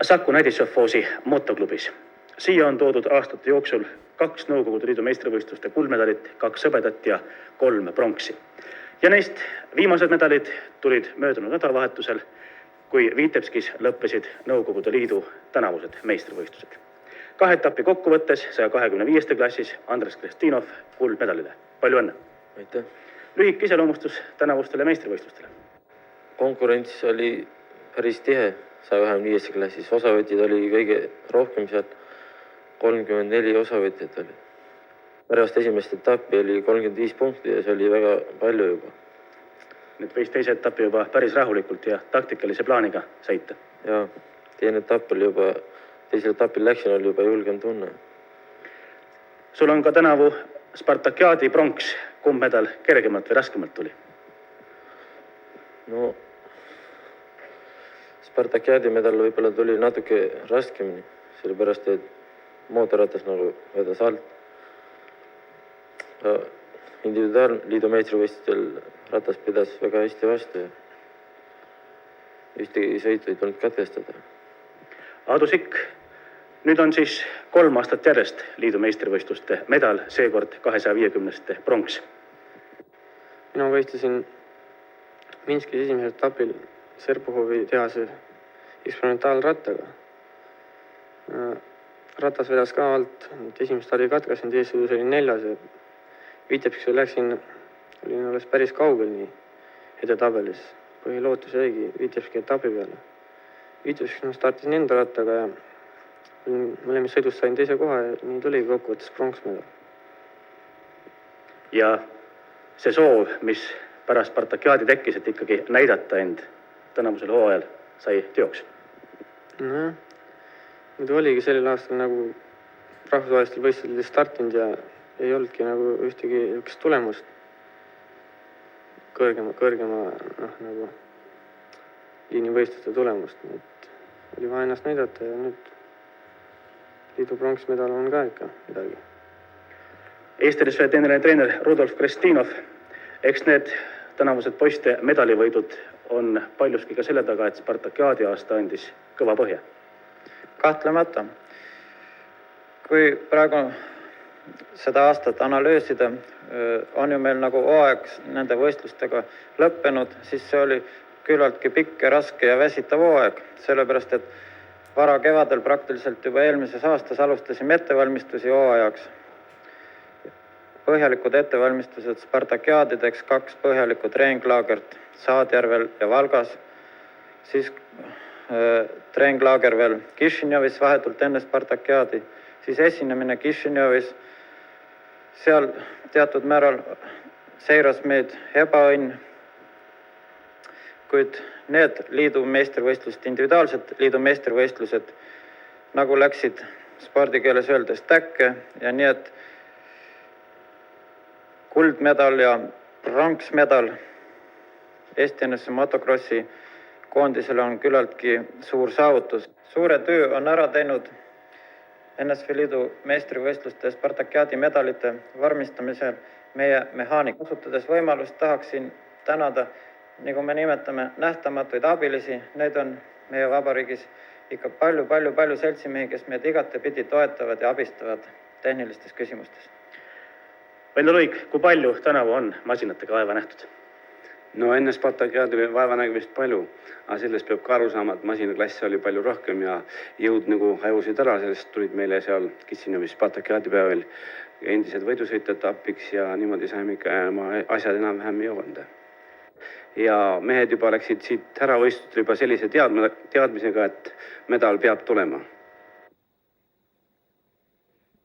Saku Näidissovhoosi motoklubis. Siia on toodud aastate jooksul 2 Nõukogude Liidu meistrivõistluste kuldmedalit, 2 hõbedat ja 3 pronksi. Ja neist viimased medalid tulid möödunud nädalavahetusel, kui Vitebskis lõppesid Nõukogude Liidu tänavused meistrivõistlused. 2 etappi kokkuvõttes 125. klassis Andres Krestinov kuldmedalile. Palju õnne! Aitäh! Lühike iseloomustus tänavustele meistrivõistlustele. Konkurents oli päris tihe 125. klassis. Osavõtjad oli kõige rohkem sealt, 34 osavõtjad oli. Pärast esimest etappi oli 35 punkti ja see oli väga palju juba. Nüüd võis teise etappi juba päris rahulikult ja taktikalise plaaniga sõita. Ja teisel etapil läksin, oli juba julgem tunne. Sul on ka tänavu Spartakiaadi pronks. Kumb medal kergemalt või raskemalt tuli? No, Spartakiaadi medal võib-olla tuli natuke raskemini, sellepärast et mootorratas nagu vedas alt. Individuaalliidu meistrivõistlustel ratas pidas väga hästi vastu ja ühtegi sõitu ei tulnud katkestada. Aadu Sikk, nüüd on siis 3 aastat järjest liidu meistrivõistluste medal, seekord 250. pronks. Mina võistlesin Minskis esimesel etapil Serpuhovi tehase eksperimentaalrattaga. Ratas vedas ka alt, esimest oli katkesend, eesõidus oli 4. Vitebskis läksin, olin alles päris kaugel nii edetabelis. Põhilootus jäigi Vitebski etapi peale. Vitebskis startisin enda rattaga ja mõlemis sõidust sain teise koha ja nii tuli kokkuvõttes pronksmedal. Ja see soov, mis pärast Spartakiaadi tekkis, et ikkagi näidata end tänavusel hooajal, sai teoks. Nojah, muidu oligi sellel aastal nagu rahvusvahelistel võistlustel startinud ja ei olnudki nagu ühtegi tulemust kõrgema nagu liinivõistluste tulemust. Et oli vaja ennast näidata ja nüüd liidu pronksmedal on ka ikka midagi. Eesti NSV treener Rudolf Krestinov, eks need tänavused poiste medalivõidud on paljuski ka selle taga, et Spartakiaadi aasta andis kõva põhja. Kahtlemata. Kui praegu seda aastat analüüsida, on ju meil nagu hooaeg nende võistlustega lõppenud, siis see oli küllaltki pikk ja raske ja väsitav hooaeg, sellepärast et vara kevadel praktiliselt juba eelmises aastas alustasime ettevalmistusi hooajaks. Põhjalikud ettevalmistused Spartakiaadideks, 2 põhjalikku treeninglaagert Saadjärvel ja Valgas, siis treeninglaager veel Kišinjovis vahetult enne Spartakiaadi, siis esinemine Kišinjovis. Seal teatud määral seiras meid ebaõnn, kuid need liidu meistrivõistlused, individuaalsed liidu meistrivõistlused nagu läksid spordikeeles öeldes täkke ja nii, et kuldmedal ja pronksmedal Eesti NSV motokrossi koondisele on küllaltki suur saavutus. Suure töö on ära teinud NSV Liidu meistrivõistluste Spartakiaadi medalite varmistamisel meie mehaanik. Kasutades võimalust tahaksin tänada, nagu me nimetame, nähtamatuid abilisi. Need on meie vabariigis ikka palju seltsimehi, kes meid igatepidi toetavad ja abistavad tehnilistes küsimustes. Vello Luik, kui palju tänavu on masinatega vaeva nähtud? No enne Spartakiaadi oli vaeva nägemist palju, aga sellest peab ka aru saama, et masinaklasse oli palju rohkem ja jõud nagu hajusid ära, sellest tulid meile seal Kišinjovis Spartakiaadi päeval endised võidusõitjad apiks ja niimoodi saime ikka oma asjad enam-vähem jõuanda. Ja mehed juba läksid siit ära võistlustel juba sellise teadmisega, et medal peab tulema.